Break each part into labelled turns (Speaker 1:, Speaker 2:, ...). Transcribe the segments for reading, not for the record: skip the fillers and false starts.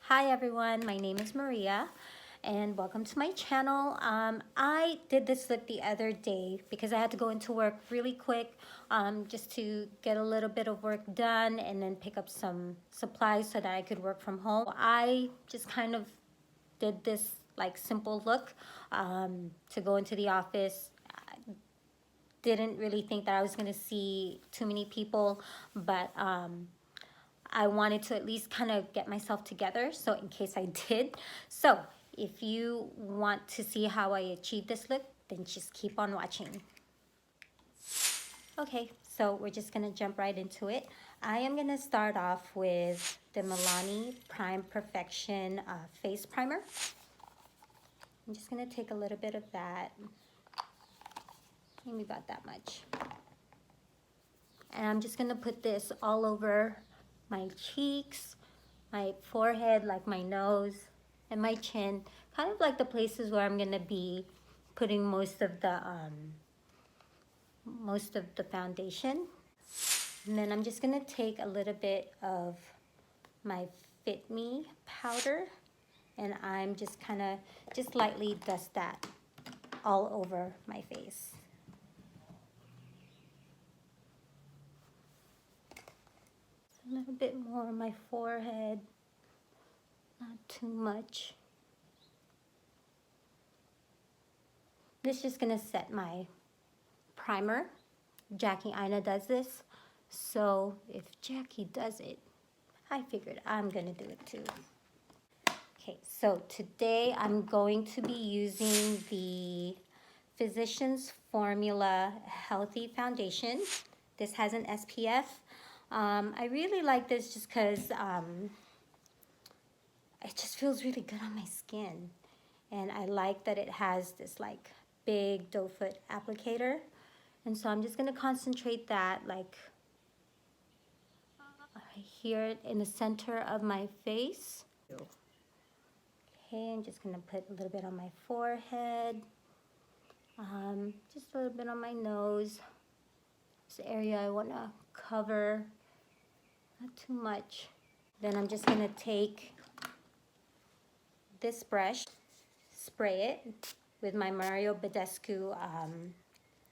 Speaker 1: Hi everyone, my name is Maria and welcome to my channel. I did this look the other day because I had to go into work really quick just to get a little bit of work done and then pick up some supplies so that I could work from home. I just kind of did this like simple look to go into the office. Didn't really think that I was gonna see too many people, but I wanted to at least kind of get myself together, so in case I did. So if you want to see how I achieved this look, then just keep on watching. Okay, so we're just gonna jump right into it. I am gonna start off with the Milani Prime Perfection Face Primer. I'm just gonna take a little bit of that, maybe about that much. And I'm just gonna put this all over my cheeks, my forehead, like my nose, and my chin, kind of like the places where I'm gonna be putting most of the foundation. And then I'm just gonna take a little bit of my Fit Me powder, and I'm just kind of just lightly dust that all over my face. A little bit more on my forehead, not too much. This is just gonna set my primer. Jackie Aina does this, so if Jackie does it, I figured I'm gonna do it too. Okay, so today I'm going to be using the Physicians Formula Healthy Foundation. This has an SPF. I really like this just because it just feels really good on my skin. And I like that it has this like big doe foot applicator. And so I'm just gonna concentrate that like right here in the center of my face. Okay, I'm just gonna put a little bit on my forehead, just a little bit on my nose. This area I wanna cover, not too much. Then I'm just gonna take this brush, spray it with my Mario Badescu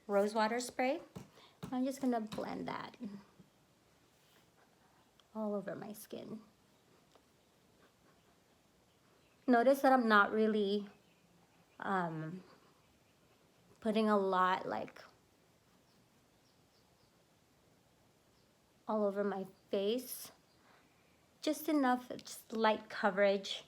Speaker 1: rose water spray. I'm just gonna blend that all over my skin. Notice that I'm not really putting a lot like all over my face. Just enough, just light coverage.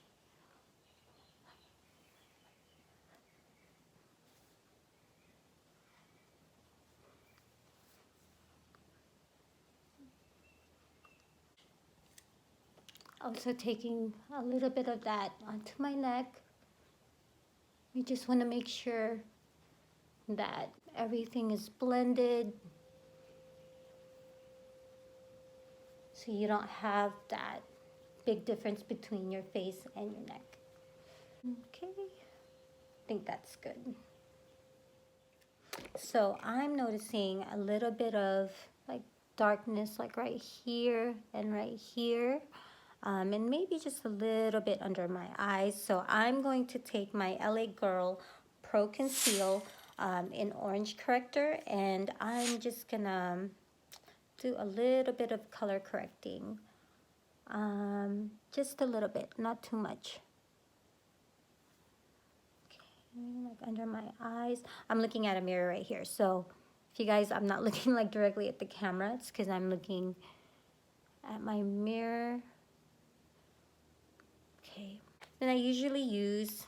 Speaker 1: Also taking a little bit of that onto my neck. You just want to make sure that everything is blended so you don't have that big difference between your face and your neck. Okay, I think that's good. So I'm noticing a little bit of like darkness like right here and right here. And maybe just a little bit under my eyes. So I'm going to take my LA Girl Pro Conceal in Orange Corrector, and I'm just gonna do a little bit of color correcting. Just a little bit, not too much. Okay, like under my eyes. I'm looking at a mirror right here, so if you guys, I'm not looking like directly at the camera, it's because I'm looking at my mirror. Okay, then I usually use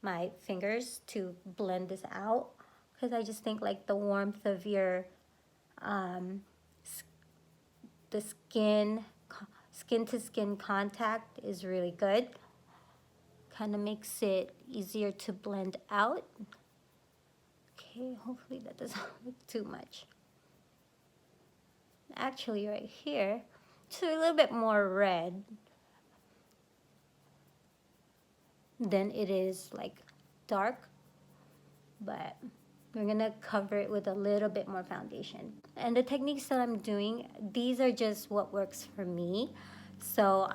Speaker 1: my fingers to blend this out because I just think like the warmth of your the skin to skin contact is really good. Kind of makes it easier to blend out. Okay, hopefully that doesn't look too much. Actually right here, it's a little bit more red than it is like dark, but we're gonna cover it with a little bit more foundation. And the techniques that I'm doing, these are just what works for me. So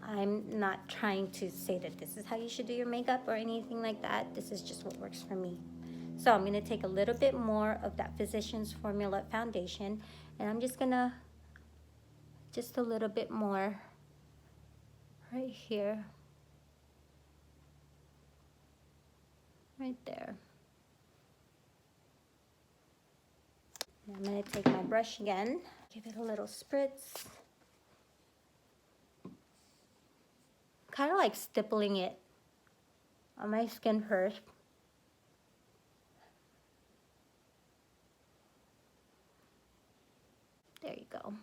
Speaker 1: I'm not trying to say that this is how you should do your makeup or anything like that. This is just what works for me. So I'm gonna take a little bit more of that Physicians Formula foundation, and I'm just gonna, just a little bit more right here, right there. Now I'm gonna take my brush again, give it a little spritz. Kind of like stippling it on my skin first. There you go.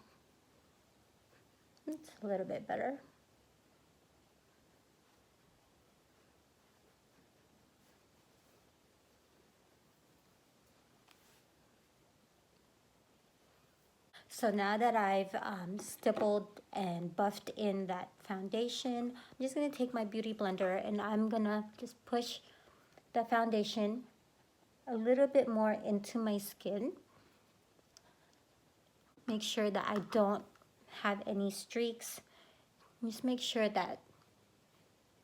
Speaker 1: It's a little bit better. So now that I've stippled and buffed in that foundation, I'm just gonna take my beauty blender and I'm gonna just push the foundation a little bit more into my skin. Make sure that I don't have any streaks. Just make sure that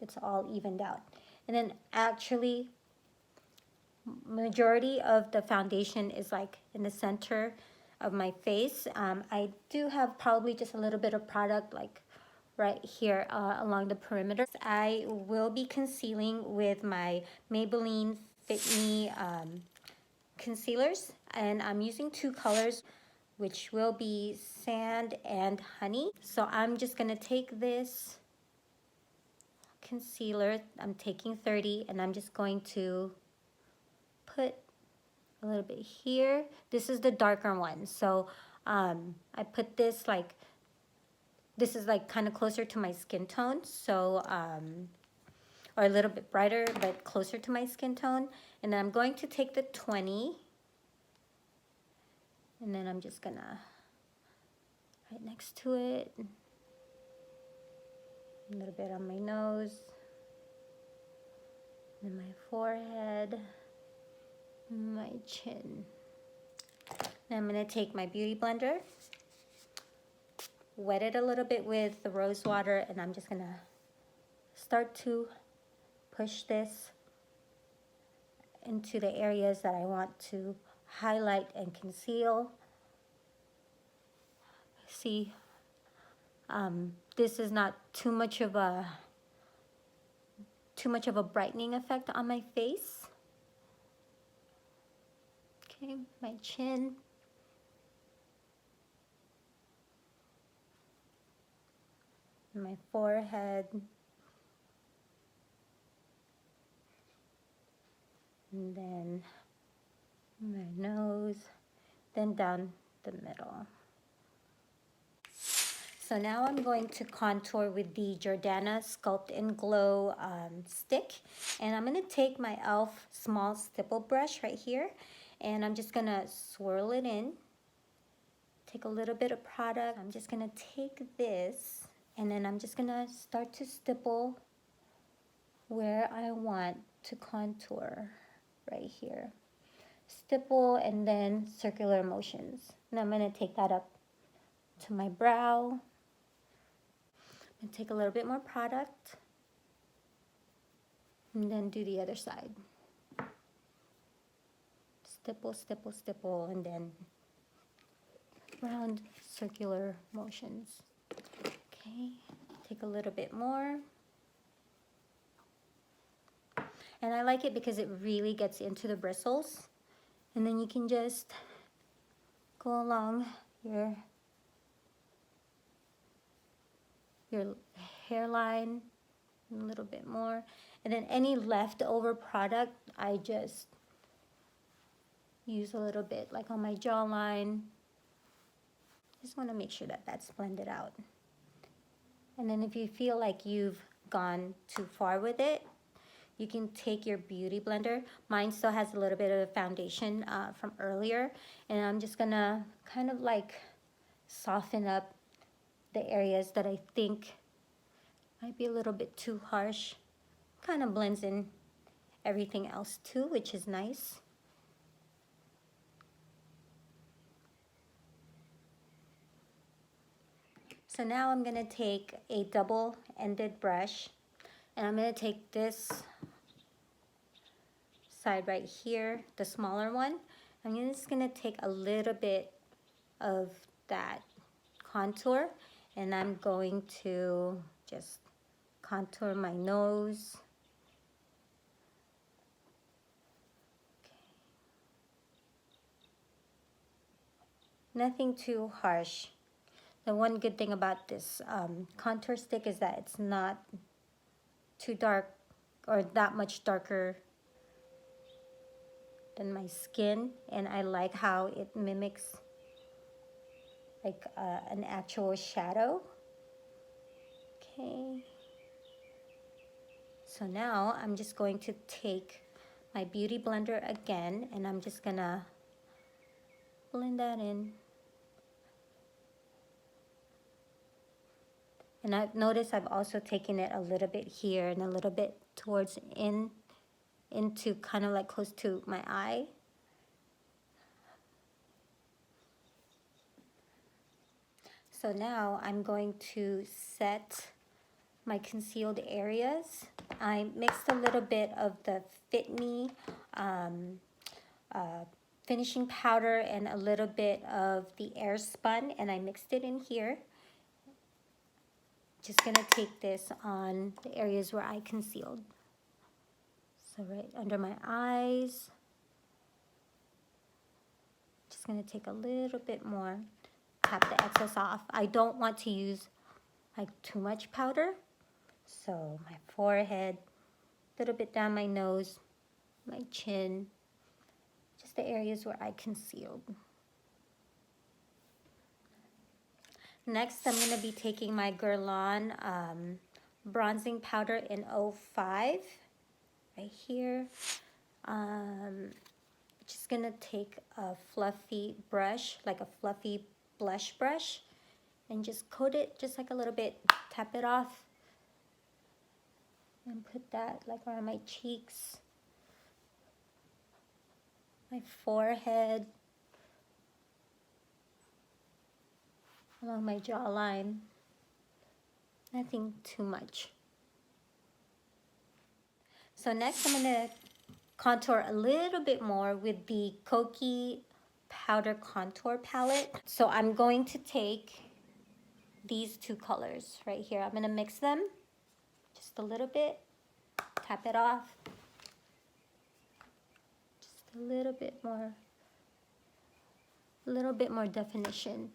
Speaker 1: it's all evened out. And then actually, majority of the foundation is like in the center of my face. I do have probably just a little bit of product like right here along the perimeter. I will be concealing with my Maybelline Fit Me concealers, and I'm using two colors, which will be Sand and Honey. So I'm just gonna take this concealer, I'm taking 30, and I'm just going to put a little bit here. This is the darker one, so I put this like, this is like kind of closer to my skin tone, so or a little bit brighter but closer to my skin tone. And then I'm going to take the 20, and then I'm just gonna right next to it, a little bit on my nose, and my forehead, my chin. Then I'm gonna take my beauty blender, wet it a little bit with the rose water, and I'm just gonna start to push this into the areas that I want to highlight and conceal. See, this is not too much of a brightening effect on my face. Okay, my chin. My forehead. And then my nose, then down the middle. So now I'm going to contour with the Jordana Sculpt and Glow stick. And I'm gonna take my e.l.f. small stipple brush right here, and I'm just gonna swirl it in. Take a little bit of product. I'm just gonna take this, and then I'm just gonna start to stipple where I want to contour right here. Stipple and then circular motions. And I'm gonna take that up to my brow. And take a little bit more product, and then do the other side. Stipple, stipple, stipple, and then round circular motions. Okay, take a little bit more. And I like it because it really gets into the bristles. And then you can just go along your hairline a little bit more. And then any leftover product, I just use a little bit like on my jawline. Just want to make sure that that's blended out. And then if you feel like you've gone too far with it, you can take your beauty blender. Mine still has a little bit of foundation from earlier, and I'm just gonna kind of like soften up the areas that I think might be a little bit too harsh. Kind of blends in everything else too, which is nice. So now I'm gonna take a double-ended brush and I'm gonna take this side right here, the smaller one. I'm just gonna take a little bit of that contour and I'm going to just contour my nose. Nothing too harsh. The one good thing about this contour stick is that it's not too dark or that much darker than my skin, and I like how it mimics like an actual shadow. Okay. So now I'm just going to take my beauty blender again and I'm just gonna blend that in. And I've noticed I've also taken it a little bit here and a little bit towards into kind of like close to my eye. So now I'm going to set my concealed areas. I mixed a little bit of the Fit Me finishing powder and a little bit of the Air Spun, and I mixed it in here. Just gonna take this on the areas where I concealed. So right under my eyes. Just gonna take a little bit more, tap the excess off. I don't want to use like too much powder. So my forehead, a little bit down my nose, my chin, just the areas where I concealed. Next, I'm going to be taking my Guerlain bronzing powder in 05 right here. Just going to take a fluffy brush, like a fluffy blush brush, and just coat it just like a little bit, tap it off, and put that like around my cheeks, my forehead, along my jawline. Nothing too much. So next I'm going to contour a little bit more with the Kokie Powder Contour Palette. So I'm going to take these two colors right here. I'm going to mix them just a little bit, tap it off, just a little bit more definition.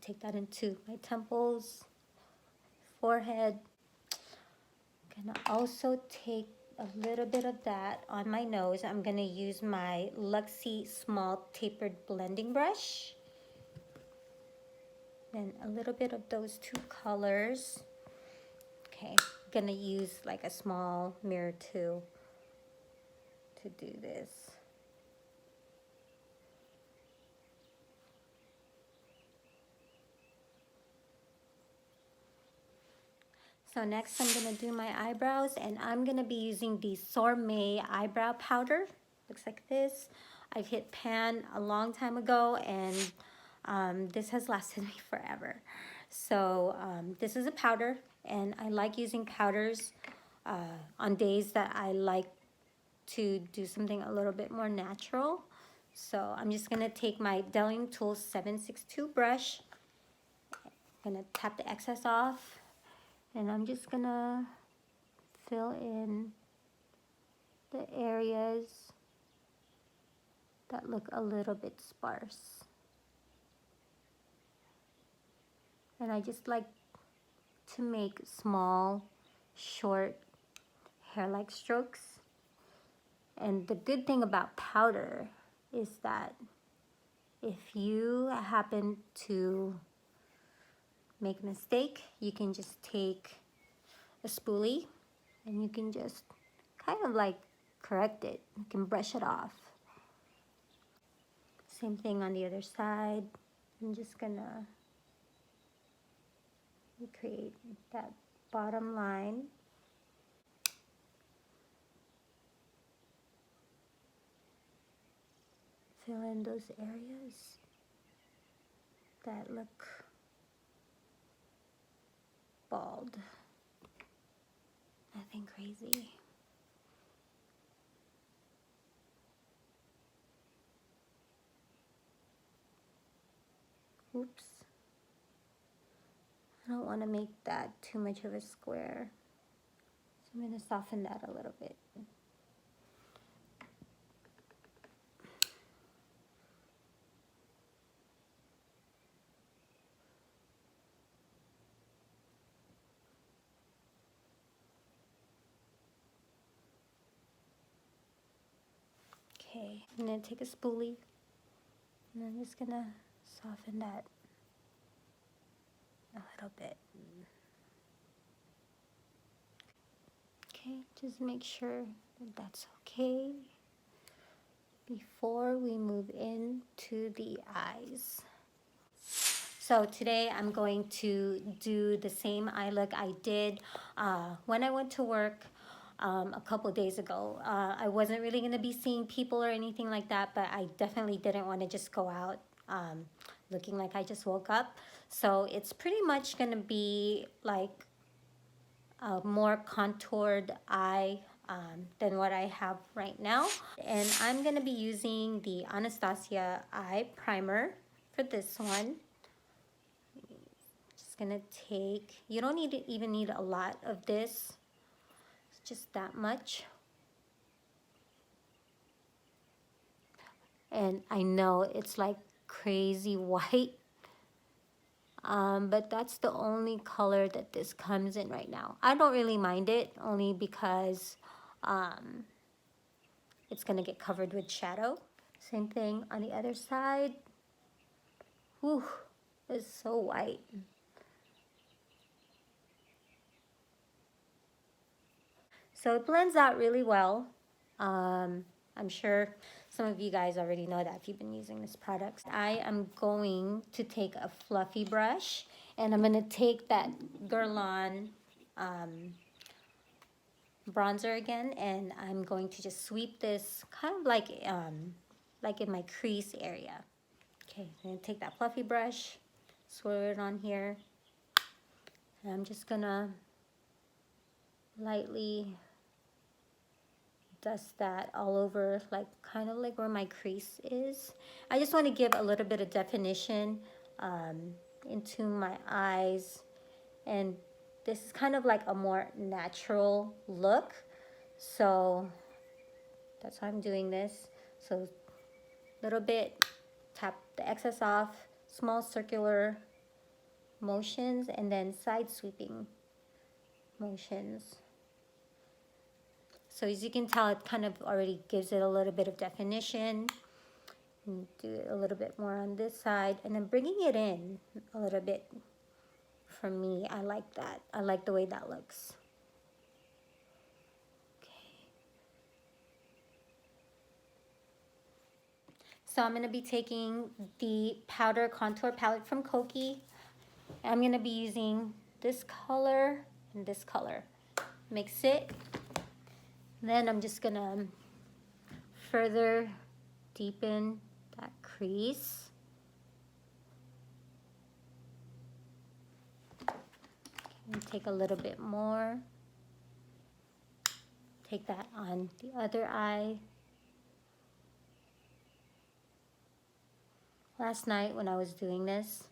Speaker 1: Take that into my temples, forehead. I'm gonna also take a little bit of that on my nose. I'm gonna use my Luxie small tapered blending brush. And a little bit of those two colors. Okay, I'm gonna use like a small mirror too to do this. So next I'm gonna do my eyebrows, and I'm gonna be using the Sorbet eyebrow powder. Looks like this. I've hit pan a long time ago, and this has lasted me forever. So this is a powder, and I like using powders on days that I like to do something a little bit more natural. So I'm just gonna take my Delling Tools 762 brush. I'm gonna tap the excess off. And I'm just gonna fill in the areas that look a little bit sparse. And I just like to make small, short, hair-like strokes. And the good thing about powder is that if you happen to make a mistake, you can just take a spoolie and you can just kind of like correct it. You can brush it off. Same thing on the other side. I'm just gonna recreate that bottom line. Fill in those areas that look bald. Nothing crazy. Oops. I don't want to make that too much of a square. So I'm going to soften that a little bit. Okay, I'm going to take a spoolie and I'm just going to soften that a little bit. Okay, just make sure that that's okay before we move into the eyes. So today I'm going to do the same eye look I did when I went to work a couple days ago. I wasn't really going to be seeing people or anything like that, but I definitely didn't want to just go out looking like I just woke up. So it's pretty much going to be like a more contoured eye than what I have right now. And I'm going to be using the Anastasia eye primer for this one. Just gonna take, you don't even need a lot of this, it's just that much. And I know it's like crazy white, but that's the only color that this comes in right now. I don't really mind it, only because it's gonna get covered with shadow. Same thing on the other side. Whew, it's so white. So it blends out really well. I'm sure some of you guys already know that if you've been using this product. I am going to take a fluffy brush and I'm going to take that Guerlain bronzer again, and I'm going to just sweep this kind of like in my crease area. Okay, I'm going to take that fluffy brush, swirl it on here, and I'm just going to lightly dust that all over, like kind of like where my crease is. I just want to give a little bit of definition into my eyes, and this is kind of like a more natural look, so that's why I'm doing this. So a little bit, tap the excess off, small circular motions, and then side sweeping motions. So as you can tell, it kind of already gives it a little bit of definition. And do it a little bit more on this side, and then bringing it in a little bit. For me, I like that. I like the way that looks. Okay. So I'm going to be taking the powder contour palette from Koki. I'm going to be using this color and this color. Mix it. Then I'm just going to further deepen that crease. And take a little bit more. Take that on the other eye. Last night when I was doing this,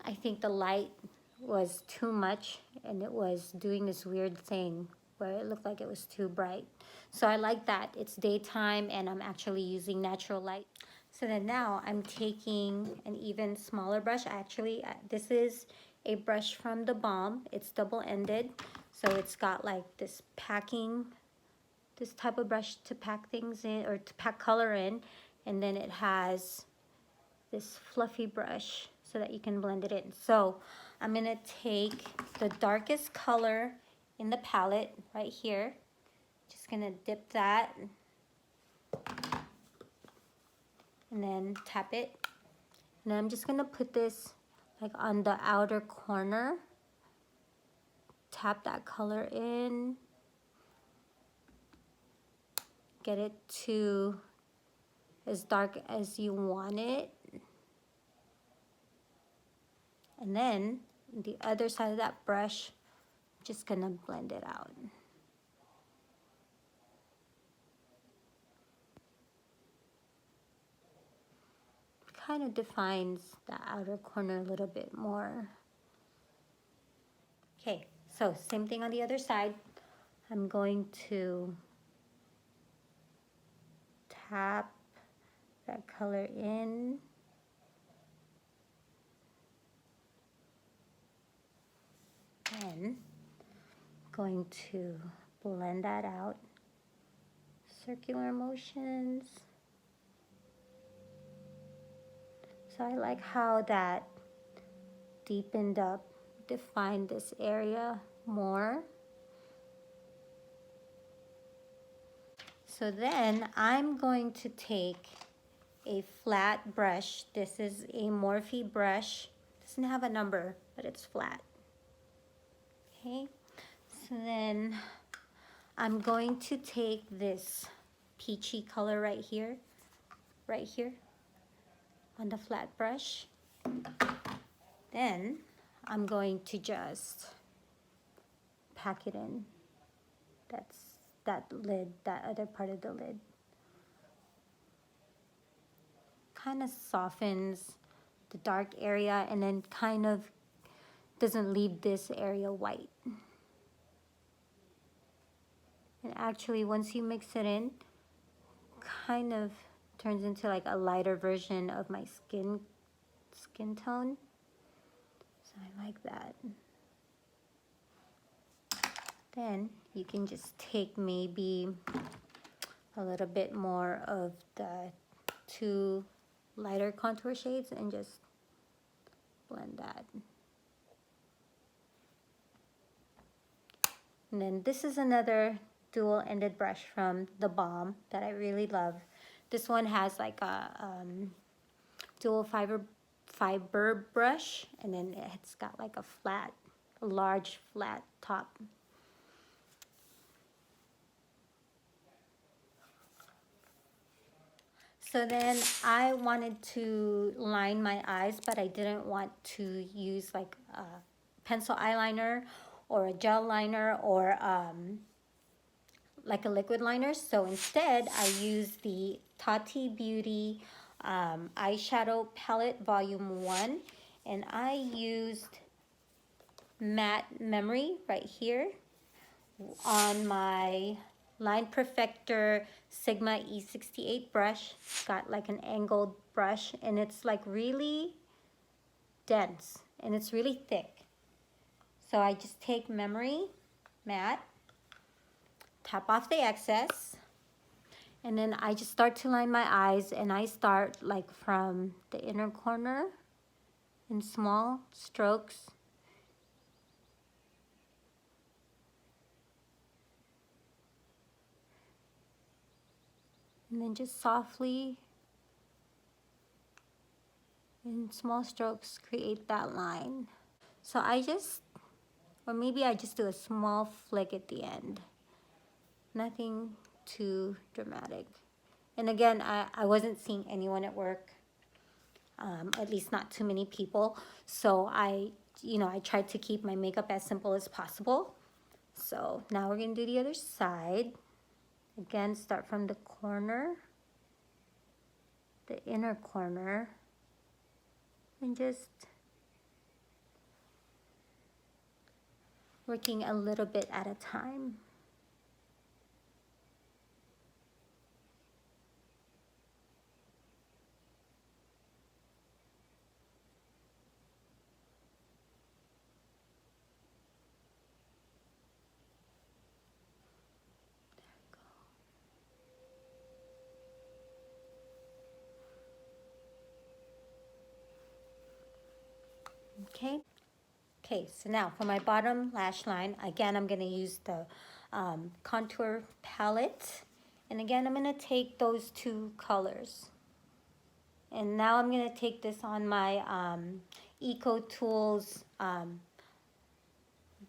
Speaker 1: I think the light was too much and it was doing this weird thing where it looked like it was too bright. So I like that it's daytime and I'm actually using natural light. So then now I'm taking an even smaller brush. Actually, this is a brush from the Balm. It's double-ended, so it's got like this type of brush to pack things in, or to pack color in, and then it has this fluffy brush so that you can blend it in. So I'm gonna take the darkest color in the palette right here. Just gonna dip that and then tap it. And I'm just gonna put this like on the outer corner. Tap that color in. Get it to as dark as you want it. And then the other side of that brush, just gonna blend it out. Kind of defines the outer corner a little bit more. Okay, so same thing on the other side. I'm going to tap that color in. And going to blend that out. Circular motions. So I like how that deepened up, defined this area more. So then I'm going to take a flat brush. This is a Morphe brush. Doesn't have a number, but it's flat. Okay, so then I'm going to take this peachy color right here on the flat brush. Then I'm going to just pack it in. That's that lid, that other part of the lid. Kind of softens the dark area and then kind of doesn't leave this area white. And actually, once you mix it in, kind of turns into like a lighter version of my skin tone. So I like that. Then you can just take maybe a little bit more of the two lighter contour shades and just blend that. And then this is another dual-ended brush from The Balm that I really love. This one has like a dual fiber brush, and then it's got like a large flat top. So then I wanted to line my eyes, but I didn't want to use like a pencil eyeliner or a gel liner or like a liquid liner. So instead I used the Tati Beauty eyeshadow palette volume 1, and I used Matte Memory right here on my Line Perfector Sigma E68 brush. It's got like an angled brush, and it's like really dense and it's really thick. So I just take Memory Matte, tap off the excess, and then I just start to line my eyes, and I start like from the inner corner in small strokes. And then just softly, in small strokes, create that line. So or maybe I just do a small flick at the end. Nothing too dramatic. And again, I wasn't seeing anyone at work, at least not too many people. So I tried to keep my makeup as simple as possible. So now we're gonna do the other side. Again, start from the corner, the inner corner, and just working a little bit at a time. Okay, so now for my bottom lash line, again, I'm going to use the contour palette. And again, I'm going to take those two colors. And now I'm going to take this on my Eco Tools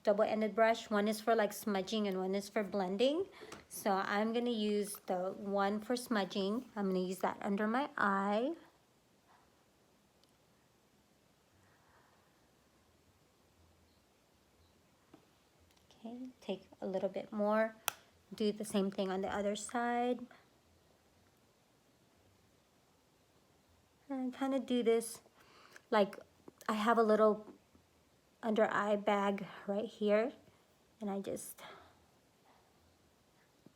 Speaker 1: double-ended brush. One is for like smudging and one is for blending. So I'm going to use the one for smudging. I'm going to use that under my eye. Okay, take a little bit more. Do the same thing on the other side. And kind of do this like I have a little under eye bag right here, and I just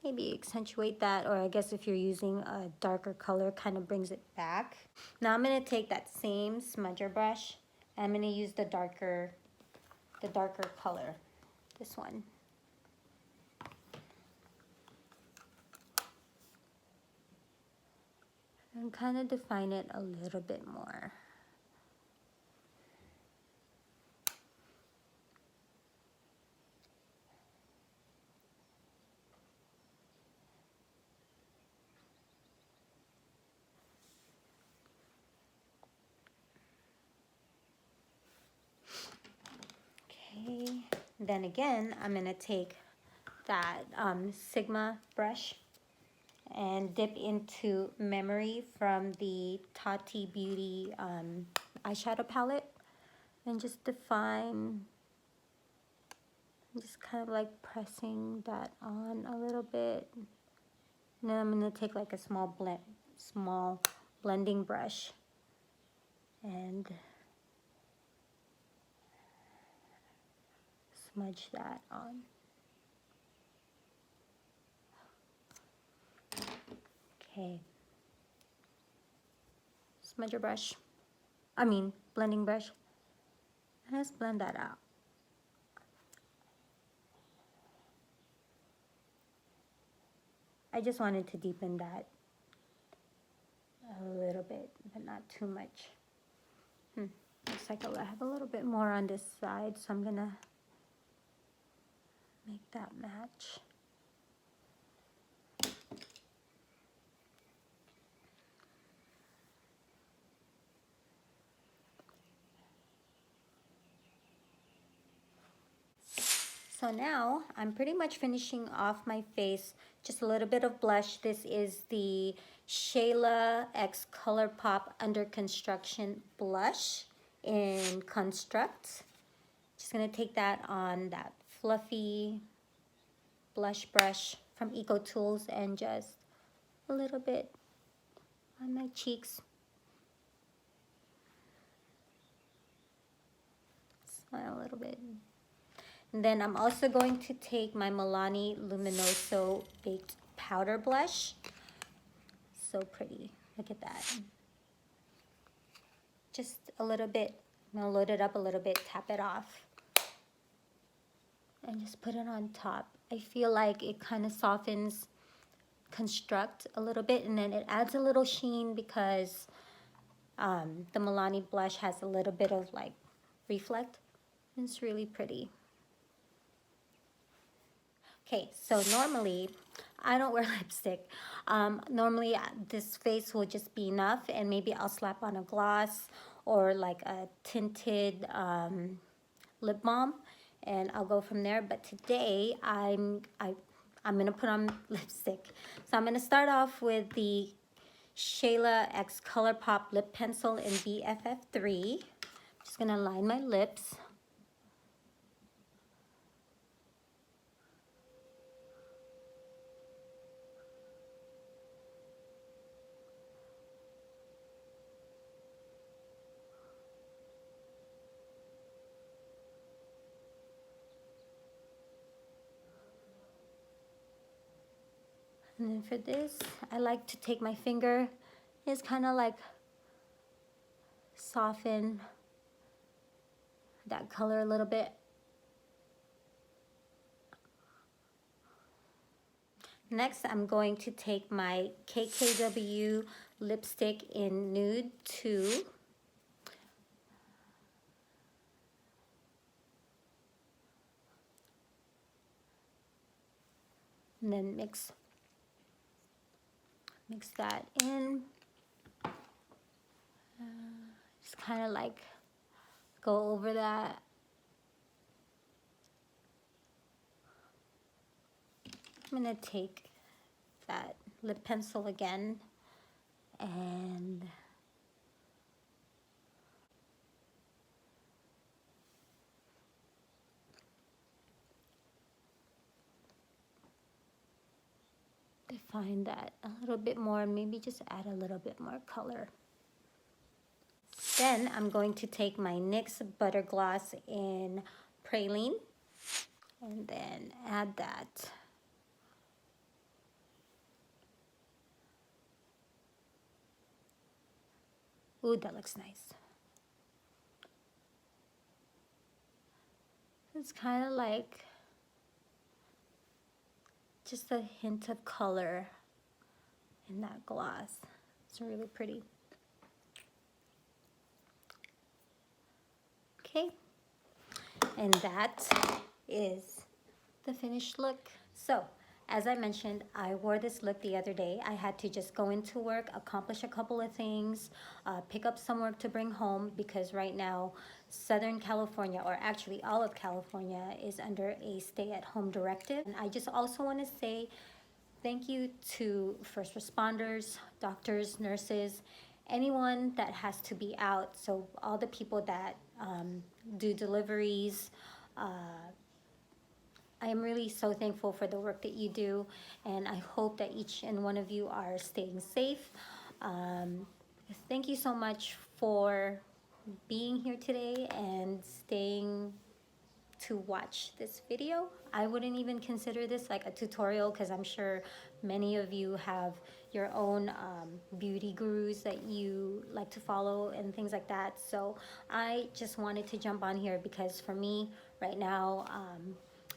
Speaker 1: maybe accentuate that, or I guess if you're using a darker color, kind of brings it back. Now I'm going to take that same smudger brush, and I'm going to use the darker color, this one. And kind of define it a little bit more. Okay, then again, I'm going to take that Sigma brush and dip into Memory from the Tati Beauty eyeshadow palette, and just define, just kind of like pressing that on a little bit. And then I'm going to take like a small blending brush and smudge that on. Okay. Smudger brush. Blending brush. And let's blend that out. I just wanted to deepen that a little bit, but not too much. Looks like I have a little bit more on this side, so I'm gonna make that match. So now I'm pretty much finishing off my face. Just a little bit of blush. This is the Shayla X ColourPop Under Construction Blush in Construct. Just gonna take that on that fluffy blush brush from Eco Tools and just a little bit on my cheeks. Smile a little bit. And then I'm also going to take my Milani Luminoso Baked Powder Blush. So pretty. Look at that. Just a little bit. I'm going to load it up a little bit, tap it off, and just put it on top. I feel like it kind of softens Construct a little bit, and then it adds a little sheen because the Milani blush has a little bit of like reflect. It's really pretty. Okay, so normally I don't wear lipstick. Normally this face will just be enough, and maybe I'll slap on a gloss or like a tinted lip balm, and I'll go from there. But today I'm gonna put on lipstick. So I'm gonna start off with the Shayla X ColourPop Lip Pencil in BFF3. Just gonna line my lips. And then for this, I like to take my finger, just kind of like soften that color a little bit. Next, I'm going to take my KKW lipstick in Nude 2. And then mix that in. Just kind of like go over that. I'm gonna take that lip pencil again and define that a little bit more and maybe just add a little bit more color. Then I'm going to take my NYX Butter Gloss in Praline and then add that. Ooh, that looks nice. It's kind of like just a hint of color in that gloss. It's really pretty. Okay, and that is the finished look. So, as I mentioned, I wore this look the other day. I had to just go into work, accomplish a couple of things, pick up some work to bring home because right now, Southern California, or actually all of California, is under a stay-at-home directive. And I just also want to say thank you to first responders, doctors, nurses, anyone that has to be out. So all the people that do deliveries, I am really so thankful for the work that you do, and I hope that each and one of you are staying safe. Thank you so much for being here today and staying to watch this video. I wouldn't even consider this like a tutorial because I'm sure many of you have your own beauty gurus that you like to follow and things like that. So I just wanted to jump on here because for me right now,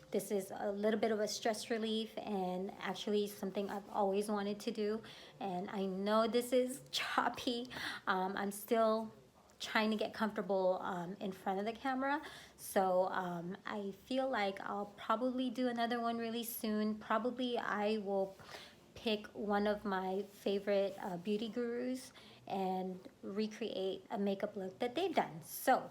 Speaker 1: this is a little bit of a stress relief and actually something I've always wanted to do. And I know this is choppy. I'm still trying to get comfortable in front of the camera. So I feel like I'll probably do another one really soon. Probably I will pick one of my favorite beauty gurus and recreate a makeup look that they've done. So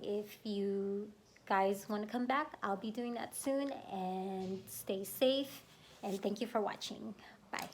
Speaker 1: if you guys want to come back, I'll be doing that soon, and stay safe, and thank you for watching. Bye.